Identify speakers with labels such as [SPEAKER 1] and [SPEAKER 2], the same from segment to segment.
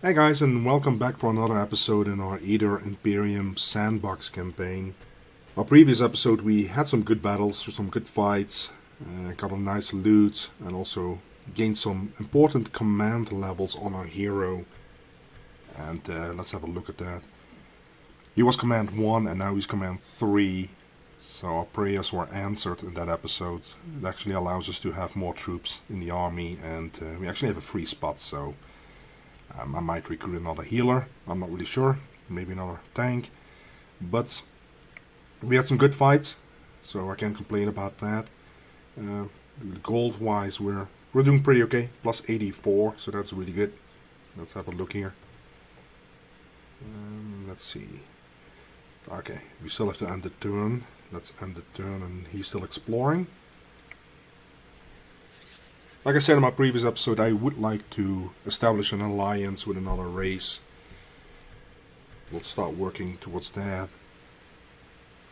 [SPEAKER 1] Hey guys, and welcome back for another episode in our Eador Imperium Sandbox campaign. Our previous episode we had some good battles, some good fights, got a nice loot, and also gained some important command levels on our hero. And let's have a look at that. He was command 1 and now he's command 3. So our prayers were answered in that episode. It actually allows us to have more troops in the army, and we actually have a free spot, so I might recruit another healer, I'm not really sure, maybe another tank, but we had some good fights, so I can't complain about that. Gold wise we're doing pretty okay, plus 84, so that's really good. Let's have a look here. Let's see. Okay, we still have to end the turn. Let's end the turn, and he's still exploring. Like I said in my previous episode, I would like to establish an alliance with another race. We'll start working towards that.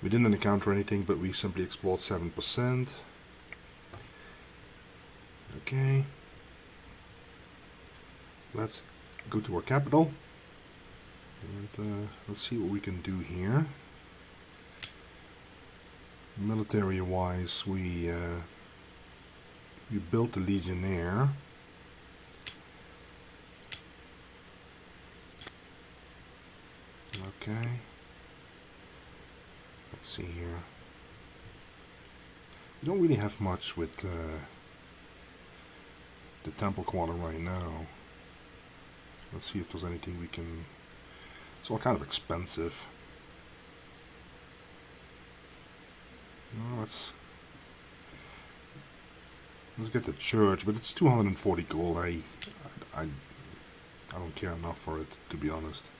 [SPEAKER 1] We didn't encounter anything, but we simply explored 7%. Okay. Let's go to our capital. And let's see what we can do here. Military-wise, we built the Legionnaire. Okay. Let's see here. We don't really have much with the Temple Quarter right now. Let's see if there's anything we can... It's all kind of expensive. No, let's get the church, but it's 240 gold. I don't care enough for it, to be honest.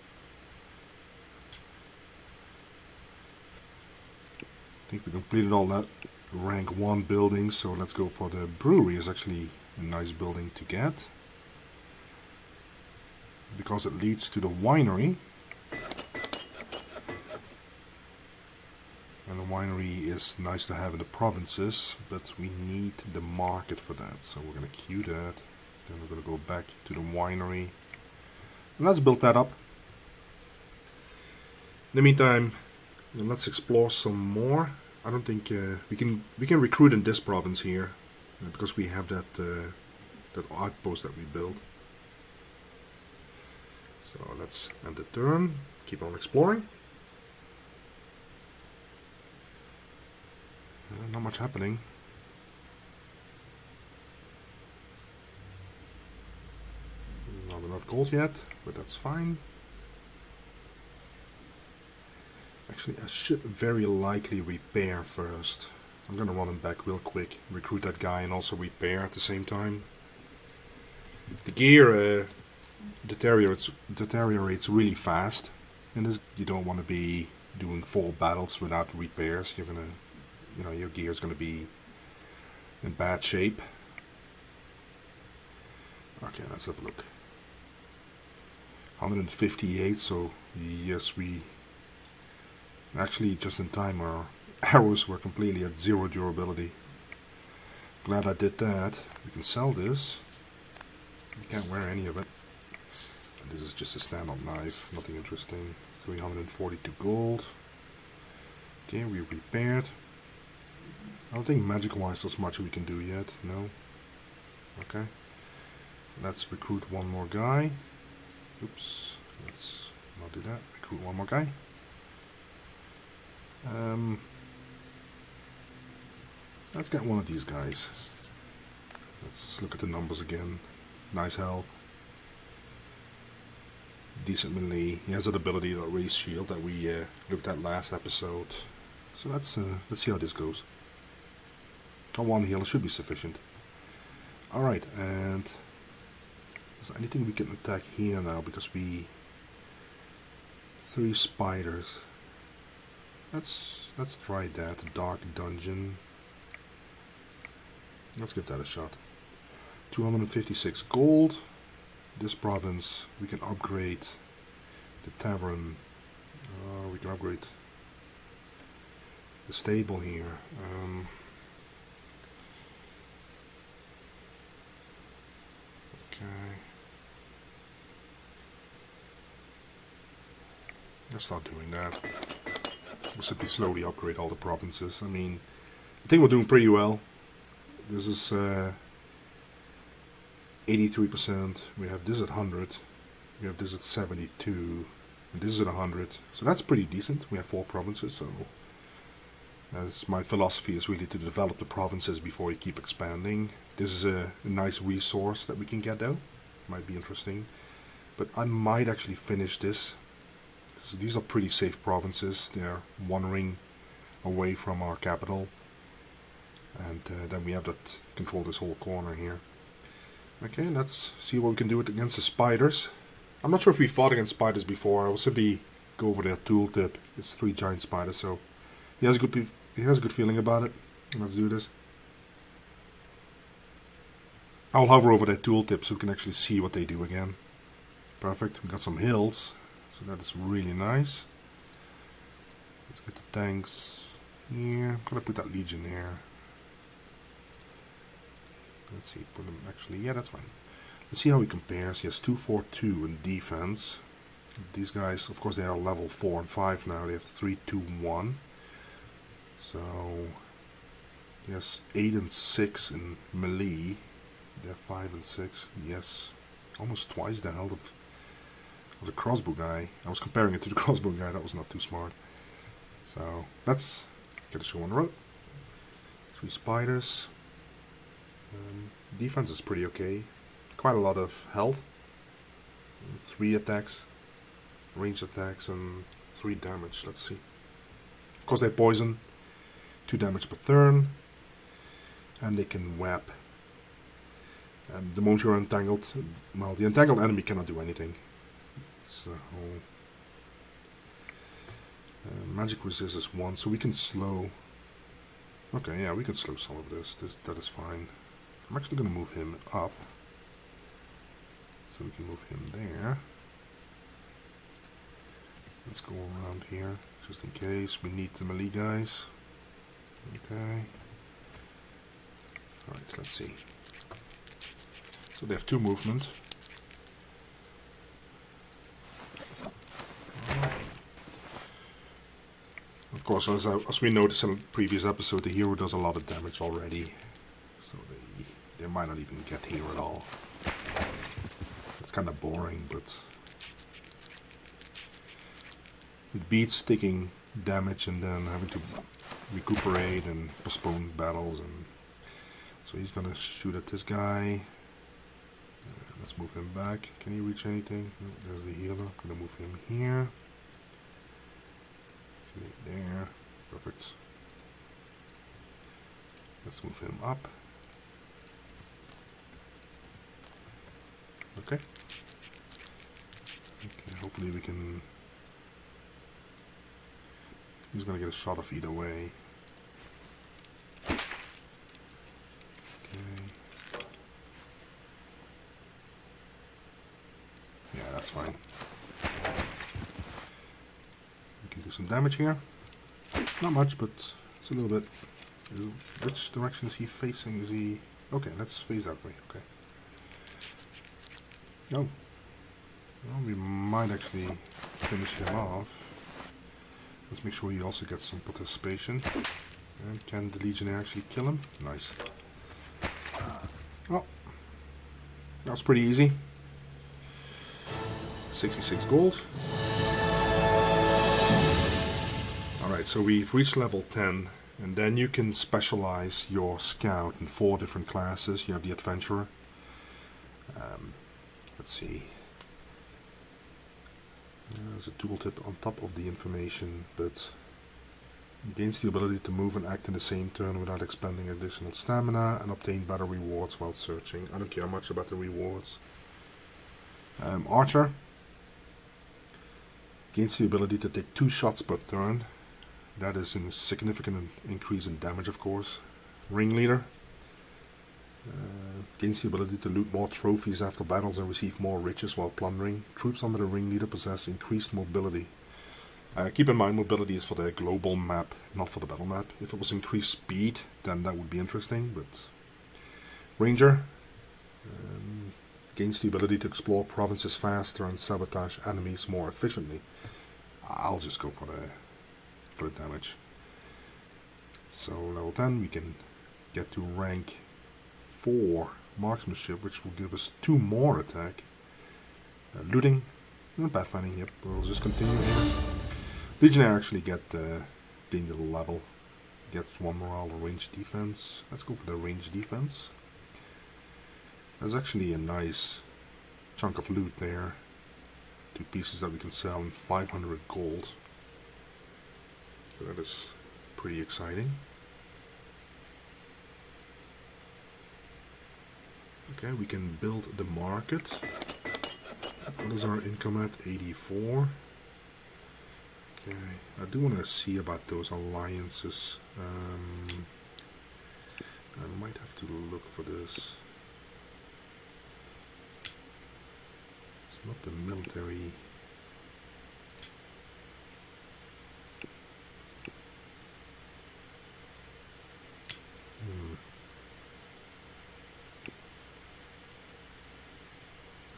[SPEAKER 1] I think we completed all that rank 1 buildings, so let's go for the brewery. It's actually a nice building to get, because it leads to the winery. And the winery is nice to have in the provinces, but we need the market for that. So we're going to queue that. Then we're going to go back to the winery. And let's build that up. In the meantime, let's explore some more. I don't think we can recruit in this province here, because we have that that outpost that we built. So let's end the turn. Keep on exploring. Not much happening. Not enough gold yet, but that's fine. Actually, I should very likely repair first. I'm gonna run him back real quick, recruit that guy, and also repair at the same time. The gear deteriorates really fast, and you don't want to be doing 4 battles without repairs. You're gonna... You know, your gear is going to be in bad shape. Okay, let's have a look. 158, so yes, we... Actually, just in time, our arrows were completely at 0 durability. Glad I did that. We can sell this. We can't wear any of it. And this is just a stand-up knife, nothing interesting. 342 gold. Okay, we repaired. I don't think magic-wise there's much we can do yet, no. Okay. Let's recruit one more guy. Oops, let's not do that. Recruit one more guy. Let's get one of these guys. Let's look at the numbers again. Nice health. Decent melee. He has that ability, that raise shield that we looked at last episode. So let's see how this goes. One healer should be sufficient. Alright, and is there anything we can attack here now? Because 3 spiders. Let's try that. Dark dungeon. Let's give that a shot. 256 gold. This province we can upgrade the tavern. We can upgrade the stable here. Okay. Let's start doing that. We'll simply slowly upgrade all the provinces. I mean, I think we're doing pretty well. This is 83%. We have this at 100. We have this at 72. And this is at 100. So that's pretty decent. We have 4 provinces, so as my philosophy is really to develop the provinces before you keep expanding. This is a nice resource that we can get though. Might be interesting. But I might actually finish this. These are pretty safe provinces. They're wandering away from our capital. And then we have that control this whole corner here. Okay, let's see what we can do against the spiders. I'm not sure if we fought against spiders before. I will simply go over their tooltip. It's 3 giant spiders, so he has a good feeling about it. Let's do this. I'll hover over their tooltip so we can actually see what they do again. Perfect. We got some hills, so that is really nice. Let's get the tanks here. I'm gonna put that legion here. Let's see, put him actually, yeah, that's fine. Let's see how he compares. He has 242 in defense. These guys, of course, they are level 4 and 5 now. They have 321. So, he has 8 and 6 in melee. They have 5 and 6. Yes, almost twice the health of the crossbow guy. I was comparing it to the crossbow guy. That was not too smart. So, let's get a show on the road. 3 spiders. Defense is pretty okay. Quite a lot of health. 3 attacks, ranged attacks, and 3 damage. Let's see. Of course, they poison. 2 damage per turn. And they can whap. The moment you're entangled, well, the entangled enemy cannot do anything. So, magic resist is 1, so we can slow. Okay, yeah, we can slow some of this. That is fine. I'm actually going to move him up. So we can move him there. Let's go around here, just in case. We need the melee guys. Okay. Alright, let's see. So they have 2 movement. Of course, as we noticed in the previous episode, the hero does a lot of damage already. So they might not even get here at all. It's kind of boring, but it beats taking damage and then having to recuperate and postpone battles. And so he's gonna shoot at this guy. Let's move him back. Can he reach anything? No, there's the healer. I'm gonna move him here. There. Perfect. Let's move him up. Okay. Okay, hopefully we can... He's gonna get a shot off either way. Okay. Yeah, that's fine. We can do some damage here. Not much, but it's a little bit. Which direction is he facing? Is he... Okay, let's face that way. Okay. Oh. Well, we might actually finish him off. Let's make sure he also gets some participation. And can the Legionnaire actually kill him? Nice. Oh. That was pretty easy. 66 gold. Alright, so we've reached level 10. And then you can specialize your scout in 4 different classes. You have the adventurer. Let's see. There's a tooltip on top of the information, but gains the ability to move and act in the same turn without expending additional stamina and obtain better rewards while searching. I don't care much about the rewards. Archer gains the ability to take 2 shots per turn. That is a significant increase in damage, of course. Ringleader gains the ability to loot more trophies after battles and receive more riches while plundering. Troops under the ringleader possess increased mobility. Keep in mind, mobility is for the global map, not for the battle map. If it was increased speed, then that would be interesting, but... Ranger gains the ability to explore provinces faster and sabotage enemies more efficiently. I'll just go for the damage. So level 10, we can get to rank 4 marksmanship, which will give us 2 more attack. Looting and pathfinding. Yep, we'll just continue here. Legionnaire actually gained a level. Gets 1 morale or range defense. Let's go for the range defense. There's actually a nice chunk of loot there. 2 pieces that we can sell in 500 gold. So that is pretty exciting. Okay, we can build the market. What is our income at? 84. Okay, I do want to see about those alliances. I might have to look for this. It's not the military.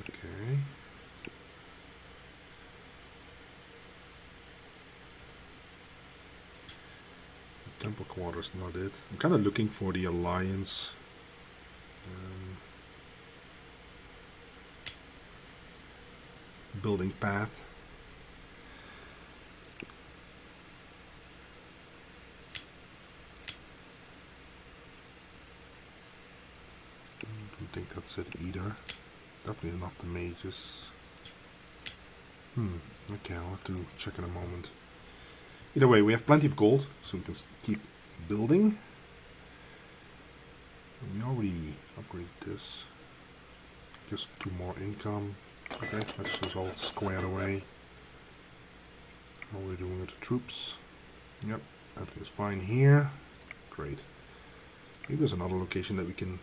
[SPEAKER 1] Okay. Temple quarters, not it. I'm kind of looking for the alliance. Building path. I don't think that's it either. Definitely not the mages. Okay, I'll have to check in a moment. Either way, we have plenty of gold, so we can keep building. We already upgraded this. Just 2 more income. Okay, that's just all squared away. How are we doing with the troops? Yep, everything's fine here. Great. Maybe there's another location that we can...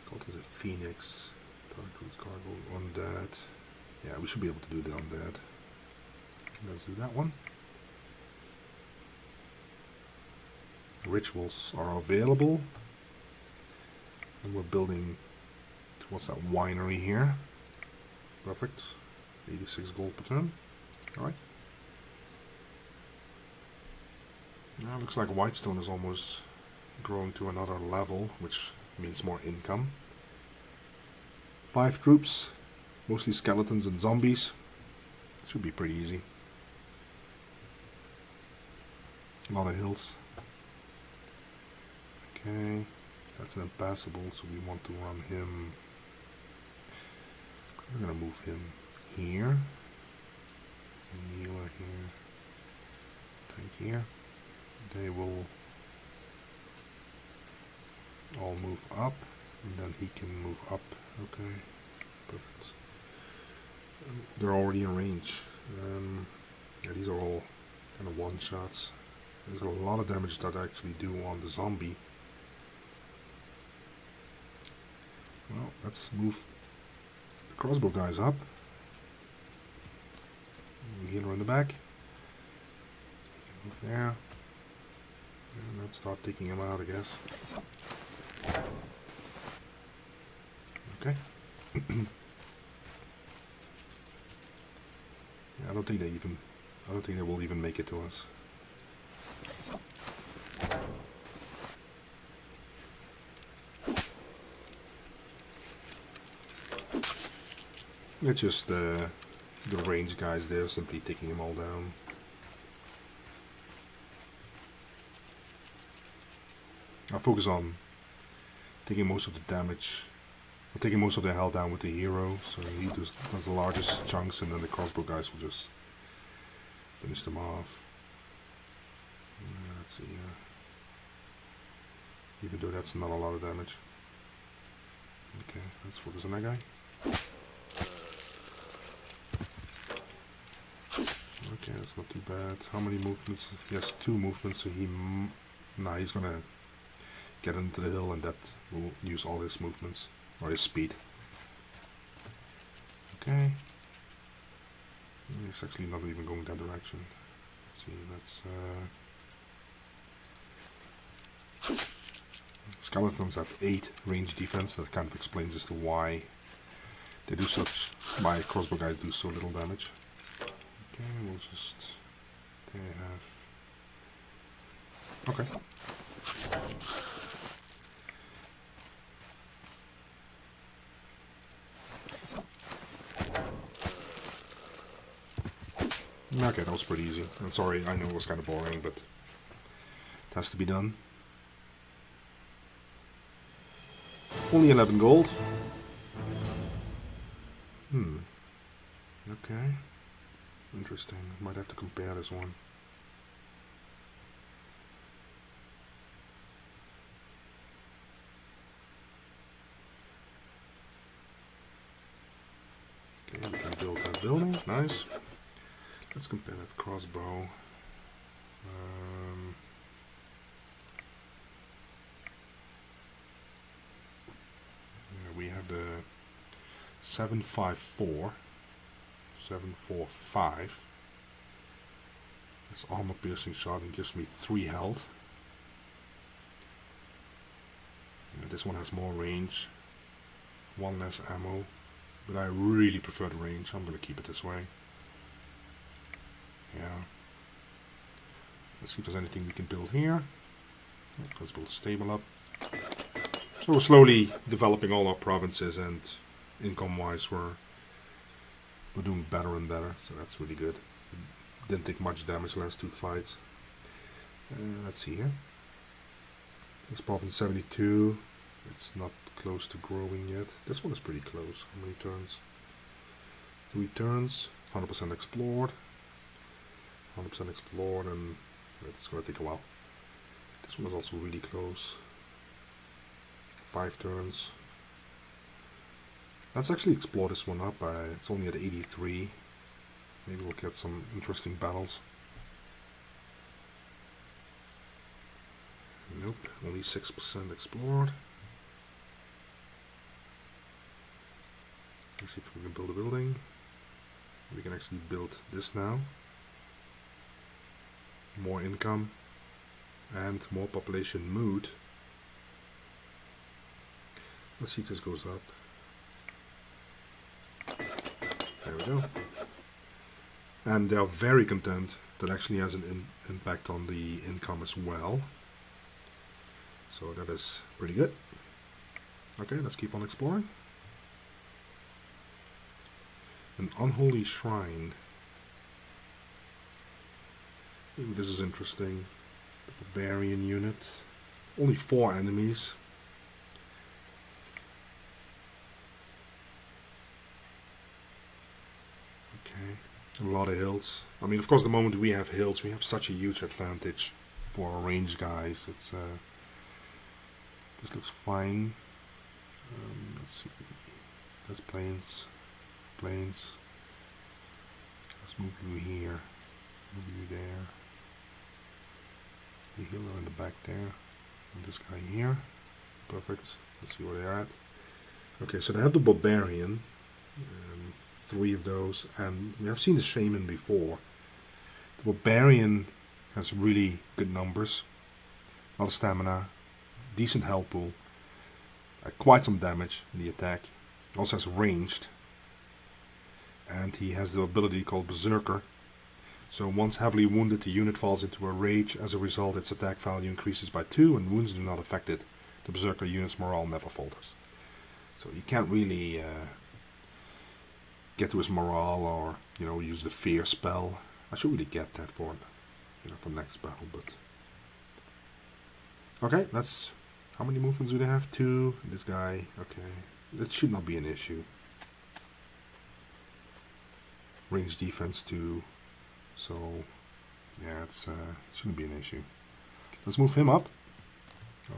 [SPEAKER 1] Called it a Phoenix. Target cargo on that. Yeah, we should be able to do that on that. Let's do that one. Rituals are available. And we're building towards that winery here. Perfect. 86 gold per turn. Alright. Now looks like Whitestone is almost growing to another level, which means more income. 5 troops, mostly skeletons and zombies. Should be pretty easy. A lot of hills. Okay, that's an impassable, so we want to run him. We're gonna move him here. Healer here. Tank here. They will all move up, and then he can move up. Okay, perfect. They're already in range. Yeah, these are all kind of one shots. There's a lot of damage that I actually do on the zombie. Well, let's move the crossbow guys up. Healer in the back. Move there. And let's start taking him out, I guess. Okay. Yeah, I don't think they will even make it to us. It's just the range guys there, simply taking them all down. I'll focus on taking most of the damage. I'm taking most of the hell down with the hero, so he does the largest chunks, and then the crossbow guys will just finish them off. Let's see here. Even though that's not a lot of damage. Okay, let's focus on that guy. Okay, that's not too bad. How many movements? He has 2 movements, so he's gonna get into the hill, and that will use all his movements, or his speed. Okay. He's actually not even going that direction. Let's see, Skeletons have 8 range defense. That kind of explains as to why they do such, why crossbow guys do so little damage. Okay, we'll just... There you have... Okay. Okay, that was pretty easy. I'm sorry, I know it was kind of boring, but it has to be done. Only 11 gold. Okay. Interesting. Might have to compare this one. Okay, we can build that building. Nice. Let's compare that crossbow. Yeah, we have the 754. 745. This armor piercing shot and gives me 3 health. And this one has more range, 1 less ammo, but I really prefer the range. I'm gonna keep it this way. Yeah. Let's see if there's anything we can build here. Let's build a stable up. So we're slowly developing all our provinces, and income-wise we're doing better and better, so that's really good. Didn't take much damage the last 2 fights. Let's see here. This province 72. It's not close to growing yet. This one is pretty close. How many turns? 3 turns. 100% explored. 100% explored, and it's going to take a while. This one is also really close. 5 turns. Let's actually explore this one up. It's only at 83. Maybe we'll get some interesting battles. Nope, only 6% explored. Let's see if we can build a building. We can actually build this now. More income and more population mood. Let's see if this goes up. There we go. And they are very content. That actually has an impact on the income as well. So that is pretty good. Okay, let's keep on exploring. An unholy shrine. Ooh, this is interesting. The Barbarian unit. Only 4 enemies. Okay. A lot of hills. I mean, of course, the moment we have hills, we have such a huge advantage for our range guys. It's this looks fine. Let's see. There's plains. Plains. Let's move you here. Move you there. The healer in the back there. And this guy here. Perfect. Let's see where they're at. Okay, so they have the Barbarian. 3 of those, and we have seen the Shaman before. The Barbarian has really good numbers, a lot of stamina, decent health pool, quite some damage in the attack. He also has ranged, and he has the ability called Berserker. So once heavily wounded, the unit falls into a rage. As a result, its attack value increases by 2, and wounds do not affect it. The Berserker unit's morale never falters. So you can't really get to his morale, or use the fear spell. I should really get that for for next battle, but okay, that's how many movements do they have? 2. This guy, okay, that should not be an issue. Range defense 2, so yeah, it's shouldn't be an issue. Let's move him up.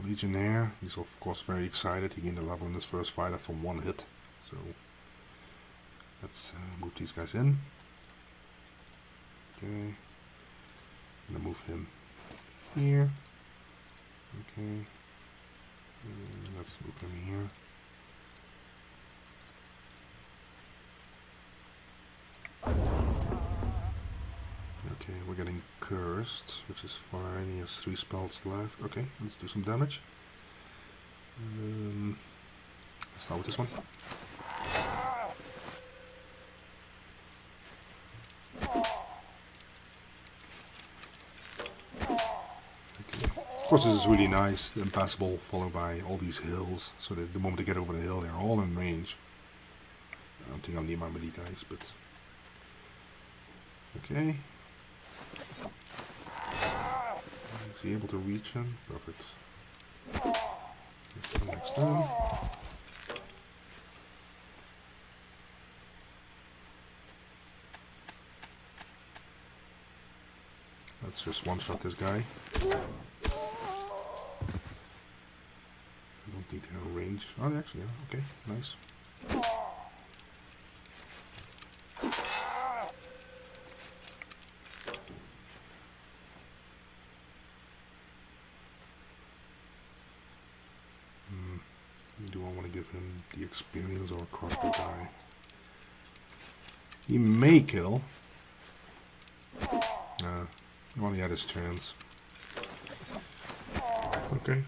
[SPEAKER 1] A Legionnaire. He's of course very excited. He gained a level in this first fight after 1 hit, so. Let's move these guys in. Okay. I'm gonna move him here. Okay. Let's move him here. Okay, we're getting cursed, which is fine. He has 3 spells left. Okay, let's do some damage. Let's start with this one. course, this is really nice. Impassable, followed by all these hills. So that the moment they get over the hill, they're all in range. I don't think I'll need my melee guys, but... Okay. Is he able to reach him? Perfect. Next time. Let's just one-shot this guy. I don't think they have range. Oh, actually, yeah. Okay, nice. Do I want to give him the experience or a crossbow guy? He may kill. He only had his chance. Okay.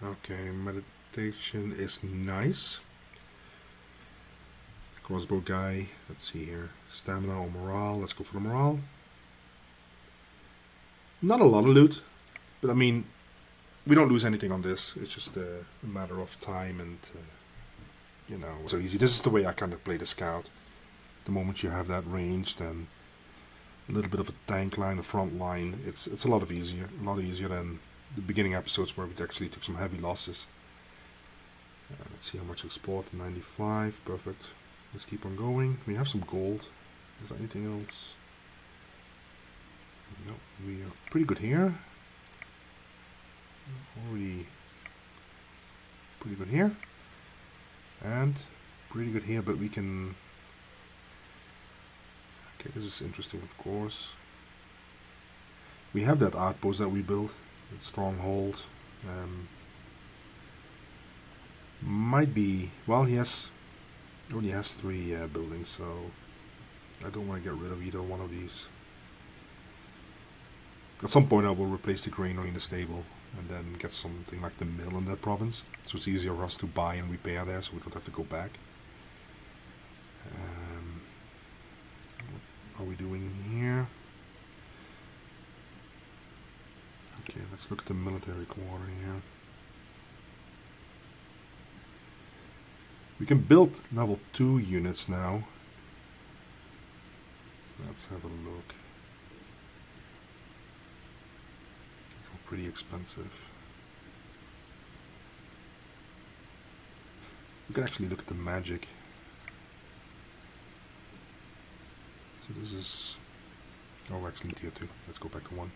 [SPEAKER 1] Okay, meditation is nice. Crossbow guy, let's see here. Stamina or morale, let's go for the morale. Not a lot of loot, but I mean, we don't lose anything on this. It's just a matter of time and, you know, so easy. This is the way I kind of play the scout. The moment you have that range, then a little bit of a tank line, a front line, it's a lot easier than the beginning episodes where we actually took some heavy losses. Let's see how much explored. 95, perfect. Let's keep on going. We have some gold. Is there anything else? No, we are pretty good here. Already pretty good here. And pretty good here, but we can... Okay, this is interesting, of course. We have that outpost that we built. That stronghold. Might be... Well, he only has 3 buildings, so I don't want to get rid of either one of these. At some point I will replace the granary in the stable and then get something like the mill in that province, so it's easier for us to buy and repair there, so we don't have to go back. What are we doing here? Okay, let's look at the military quarter here. We can build level 2 units now. Let's have a look. It's all pretty expensive. We can actually look at the magic. So this is... Oh, actually tier 2. Let's go back to 1.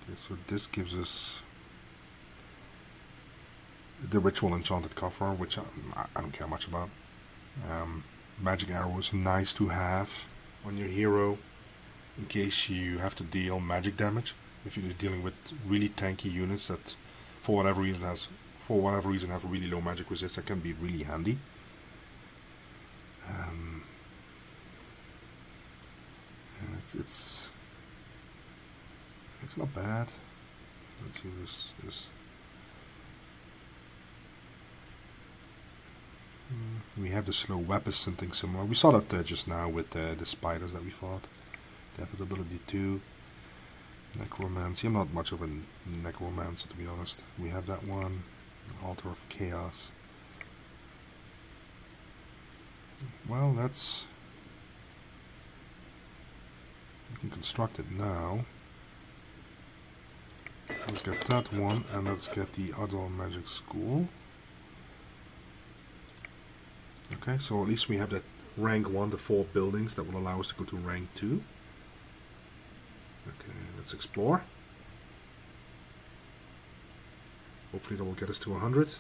[SPEAKER 1] Okay, so this gives us the ritual enchanted coffer, which I don't care much about. Magic arrow is nice to have on your hero in case you have to deal magic damage. If you're dealing with really tanky units that for whatever reason have a really low magic resist, that can be really handy. It's not bad. Let's see this. We have the slow weapons, something similar. We saw that just now with the spiders that we fought. Death ability 2. Necromancy. I'm not much of a necromancer, to be honest. We have that one. Altar of Chaos. Well, that's... We can construct it now. Let's get that one, and let's get the other magic school. Okay, so at least we have that rank 1, the 4 buildings that will allow us to go to rank 2. Okay, let's explore. Hopefully that will get us to 100.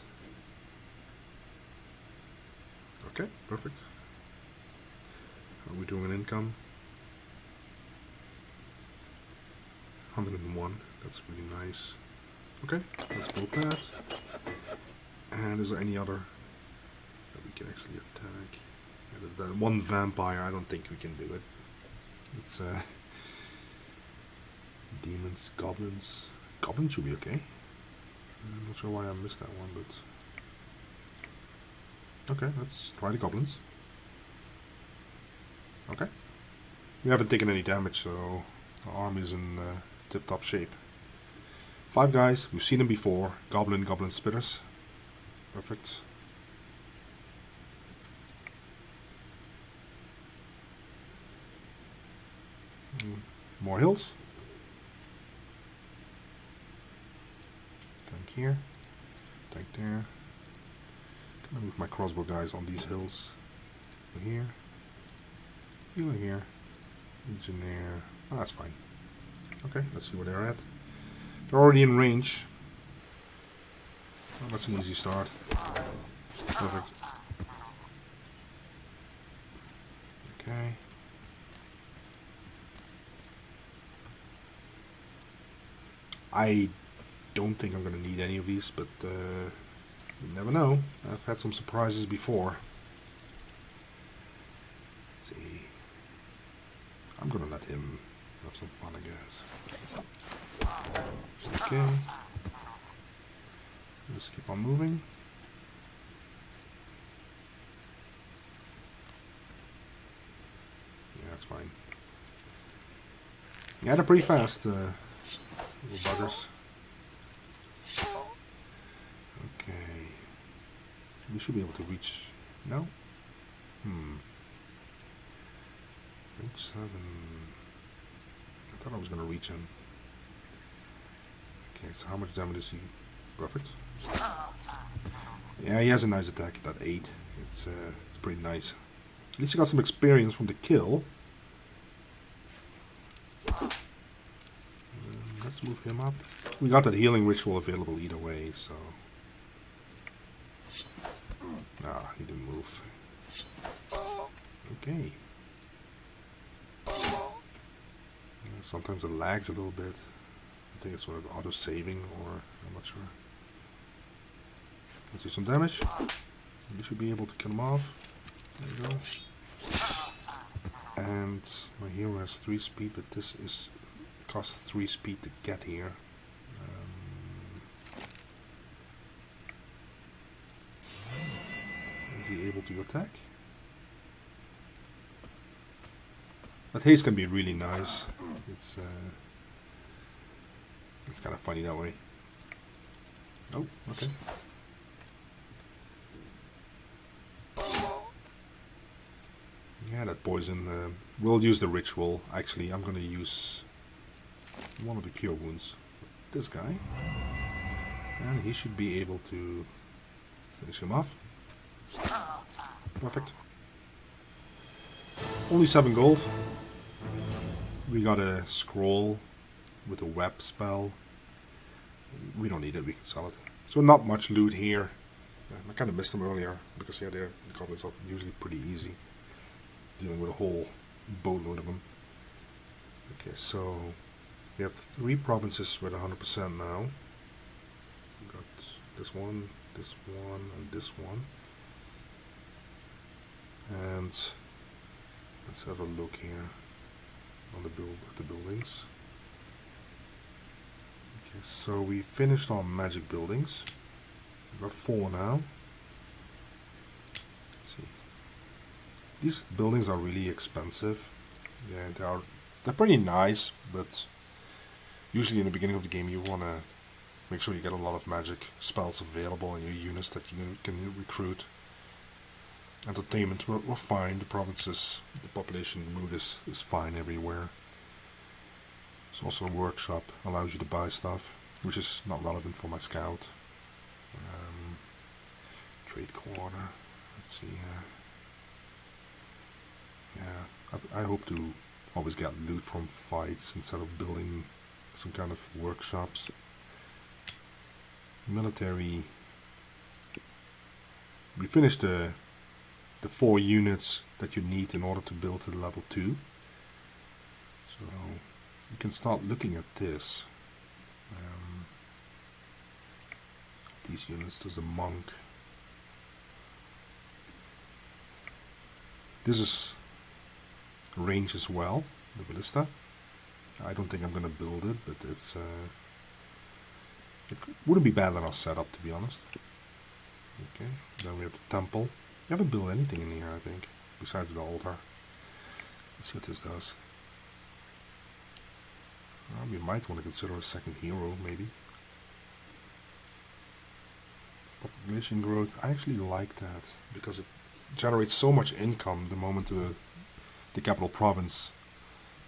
[SPEAKER 1] Okay, perfect. How are we doing in income? 101, that's really nice. Okay, let's build that. And is there any other that we can actually attack? That one vampire, I don't think we can do it. It's demons, goblins. Goblins should be okay. I'm not sure why I missed that one, but okay, let's try the goblins. Okay. We haven't taken any damage, so our army is in tip-top shape. 5 guys, we've seen them before. Goblin spitters. Perfect. More hills. Tank here. Tank there. Gonna move my crossbow guys on these hills. Here. Healer here. Legion there. Oh, that's fine. Okay, let's see where they're at. They're already in range. Oh, that's an easy start. Perfect. Okay. I don't think I'm going to need any of these, but you never know. I've had some surprises before. Let's see. I'm going to let him have some fun, I guess. Okay. Just keep on moving. Yeah, that's fine. Yeah, they're pretty fast, little buggers. Okay. We should be able to reach... No? Reach 7... I thought I was going to reach him. Okay, so how much damage is he? Perfect. Yeah, he has a nice attack, that 8. It's pretty nice. At least he got some experience from the kill. Let's move him up. We got that healing ritual available either way, so... Ah, he didn't move. Okay. Sometimes it lags a little bit. I think it's sort of auto-saving, or I'm not sure. Let's do some damage. We should be able to kill him off. There we go. And my hero has 3 speed, but this is costs 3 speed to get here. Is he able to attack? That haste can be really nice. It's kind of funny that way. Oh, okay. Yeah, that poison. We'll use the ritual. Actually, I'm gonna use one of the cure wounds. This guy, and he should be able to finish him off. Perfect. Only 7 gold. We got a scroll with a web spell. We don't need it, we can sell it. So not much loot here. I kind of missed them earlier because yeah, the goblins are usually pretty easy. Dealing with a whole boatload of them. Okay, so we have 3 provinces with 100% now. We got this one, and this one. And let's have a look here on the buildings. Okay, so we finished our magic buildings. We've got 4 now. Let's see. These buildings are really expensive. Yeah, they're pretty nice, but usually in the beginning of the game you want to make sure you get a lot of magic spells available in your units that you can recruit. Entertainment, we're fine. The provinces, the population mood is fine everywhere. There's also a workshop, allows you to buy stuff, which is not relevant for my scout. Trade quarter, let's see. Yeah, I hope to always get loot from fights instead of building some kind of workshops. Military. We finished the 4 units that you need in order to build to level 2. So you can start looking at this. These units, there's a monk. This is range as well, the ballista. I don't think I'm gonna build it, but it's It wouldn't be bad in our setup, to be honest. Okay, then we have the temple. We haven't built anything in here, I think, besides the altar. Let's see what this does. Well, we might want to consider a second hero, maybe. Population growth, I actually like that, because it generates so much income the moment the capital province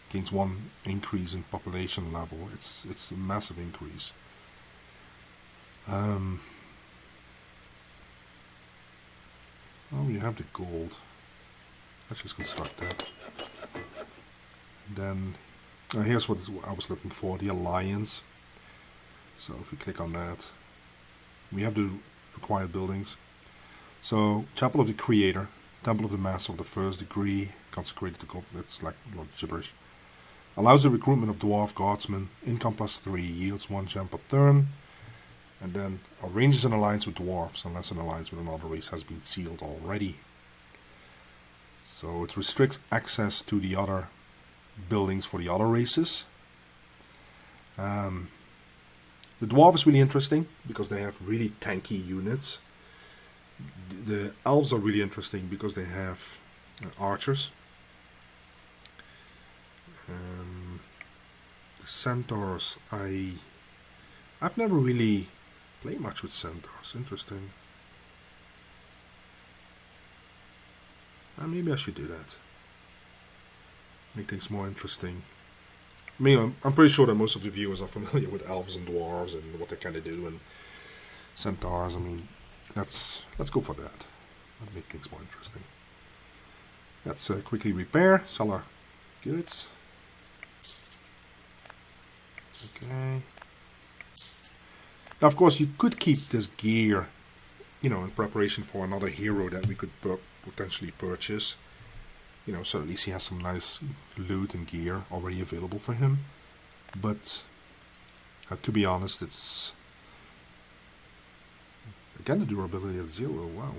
[SPEAKER 1] gains one increase in population level. It's a massive increase. Oh, you have the gold. Let's just construct that. And then here's what I was looking for, the alliance. So if we click on that, we have the required buildings. So Chapel of the Creator, Temple of the Master of the First Degree, consecrated to God. It's like a lot of gibberish. Allows the recruitment of dwarf guardsmen. Income +3, yields 1 gem per turn. And then arranges an alliance with dwarves unless an alliance with another race has been sealed already. So it restricts access to the other buildings for the other races. The dwarf is really interesting because they have really tanky units. The elves are really interesting because they have archers. The centaurs, I've never really played much with centaurs. Interesting. Maybe I should do that. Make things more interesting. I mean, I'm pretty sure that most of the viewers are familiar with elves and dwarves and what they kind of do, and centaurs. I mean, let's go for that. That'll make things more interesting. Let's quickly repair, sell our goods. Okay. Now, of course, you could keep this gear, you know, in preparation for another hero that we could potentially purchase. You know, so at least he has some nice loot and gear already available for him. But, to be honest, it's... Again, the durability is 0, wow.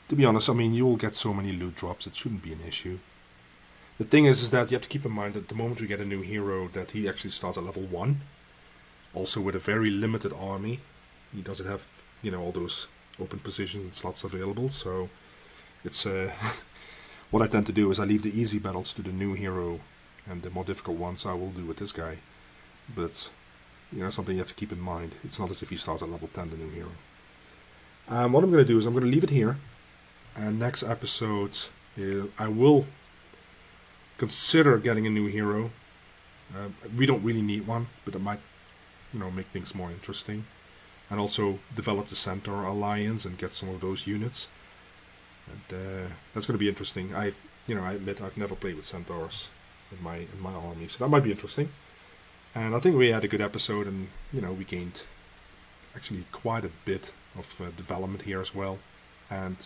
[SPEAKER 1] To be honest, I mean, you will get so many loot drops, it shouldn't be an issue. The thing is that you have to keep in mind that the moment we get a new hero, that he actually starts at level 1. Also with a very limited army. He doesn't have, you know, all those open positions and slots available, so... It's what I tend to do is I leave the easy battles to the new hero, and the more difficult ones I will do with this guy. But, you know, something you have to keep in mind. It's not as if he starts at level 10, the new hero. What I'm going to do is I'm going to leave it here. And next episode, I will consider getting a new hero. We don't really need one, but it might, you know, make things more interesting. And also develop the Centaur Alliance and get some of those units. And that's going to be interesting. I admit I've never played with centaurs in my army, so that might be interesting. And I think we had a good episode, and you know, we gained actually quite a bit of development here as well. And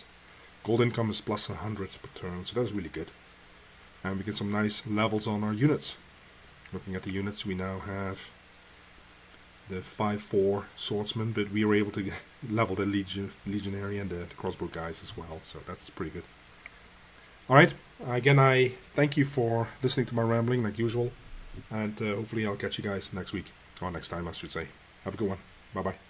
[SPEAKER 1] gold income is plus 100 per turn, so that's really good. And we get some nice levels on our units. Looking at the units, we now have the 5-4 swordsman, but we were able to level the legionary and the crossbow guys as well, so that's pretty good. Alright, again, I thank you for listening to my rambling like usual, and hopefully I'll catch you guys next week, or next time I should say. Have a good one. Bye bye.